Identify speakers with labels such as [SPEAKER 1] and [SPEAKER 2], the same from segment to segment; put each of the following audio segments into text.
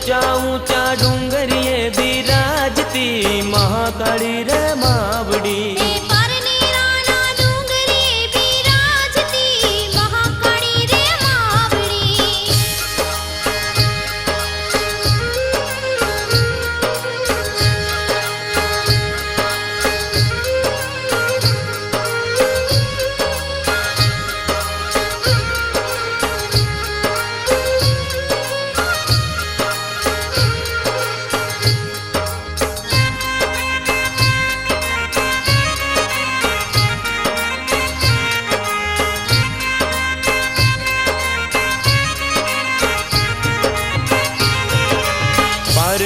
[SPEAKER 1] ऊंचा ऊंचा डूंगरिये बिराजती महाकाली रे मावड़ी।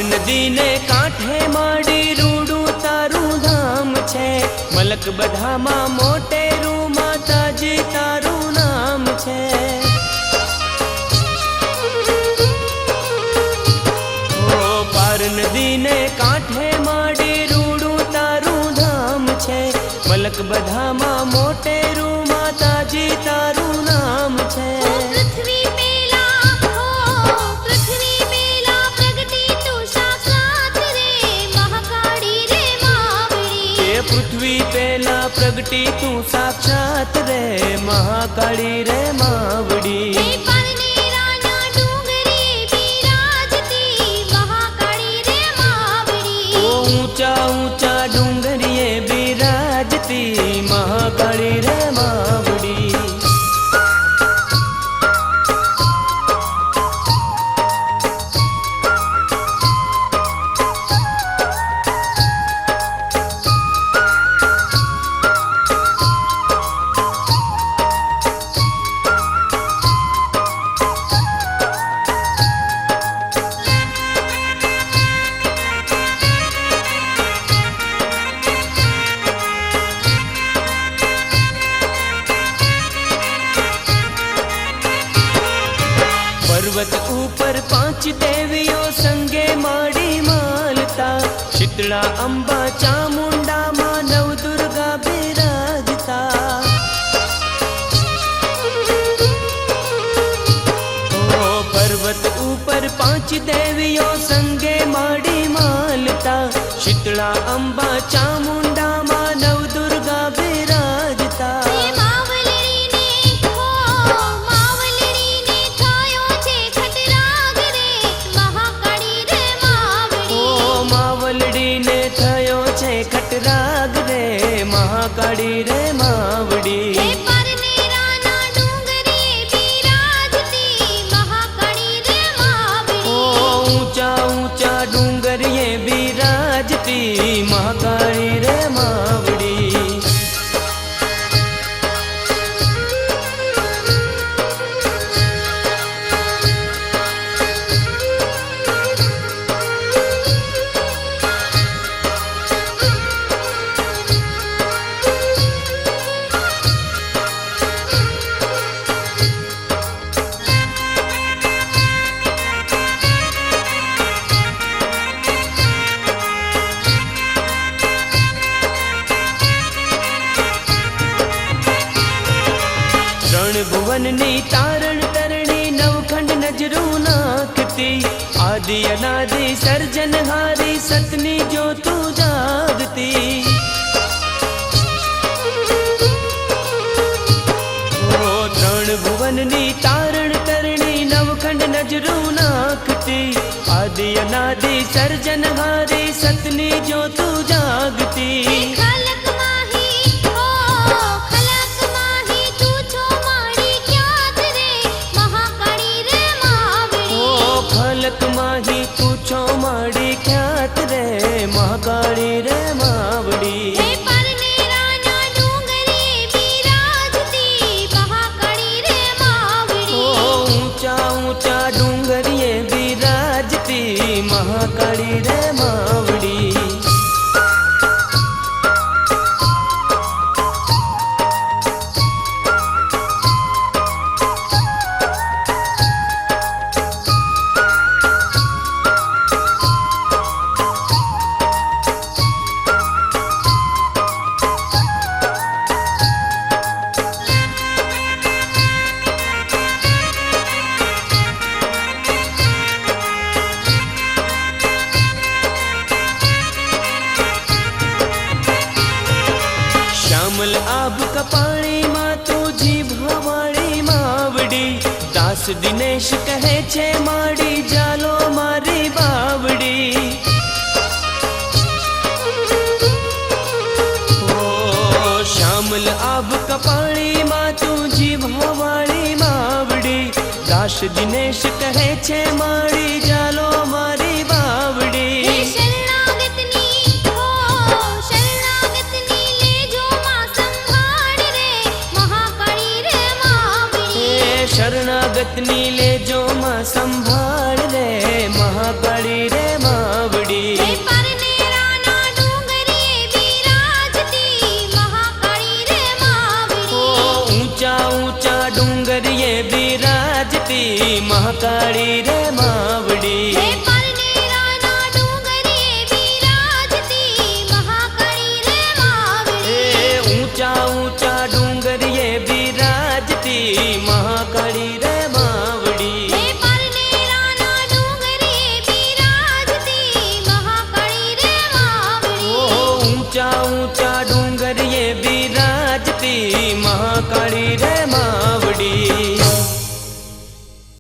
[SPEAKER 1] नदी ने कांठे माड़ी रूडू तारू धाम छे। मलक बधामा मोटेरू माताजी तारू नाम छे। ओ पार नदी ने कांठे माड़ी रूडू तारू धाम छे। मलक बधामा मोटेरू माताजी तारू नाम छे। पृथ्वी पेला प्रगटी तू साक्षात रे महाकाली रे मावड़ी। ऊंचा ऊंचा डूंगरिये बिराजती महाकाली रे मावड़ी। पर्वत ऊपर 5 देवियों संगे माड़ी मालता। शीतला अंबा चामुंडा मां नव दुर्गा बिराजता। ओ पर्वत ऊपर 5 देवियों संगे माड़ी मालता। शीतला अंबा चामुंडा मां नव दुर्गा बिराजता। खटराग रे महाकाली रे मावड़ी। ऊंचा ऊंचा डूंगरिये बिराजती महाकाली रे मावड़ी। भुवननी तारण तरणी नवखंड नजरू नाखती। आदि अनादि सर्जनहारी सतनी जो तू जागती। ओ त्रण भुवननी तारण तरणी नवखंड नजरू नाखती। आदि अनादि सर्जनहारी सतनी जो तू जागती। खलक माही पूछो माड़ी ख्यात रे महाकाली रे मावड़ी। ऊंचा ऊंचा डूंगरिये बिराजती महाकाली रे मावड़ी। દાસ દિનેશ કહે છે માડી જાલો મારી બાવડી श्यामल आभ कपाड़ी माँ तू जीव हवाड़ी मावड़ी दास दिनेश कहे छे माड़ी जालो मारी बावड़ी
[SPEAKER 2] शरणागतनी ले जो माँ संभाळ रे महाकाली रे मावड़ी
[SPEAKER 1] शरणागतनी ले जो माँ संभाळ रे महाकाली रे मावड़ी महाकाली रे मावड़ी ऊंचा ऊंचा डूंगर ये बिराजती महाकाली रे मावड़ी ऊंचा ऊंचा डूंगर ये बिराजती महाकाली रे मावड़ी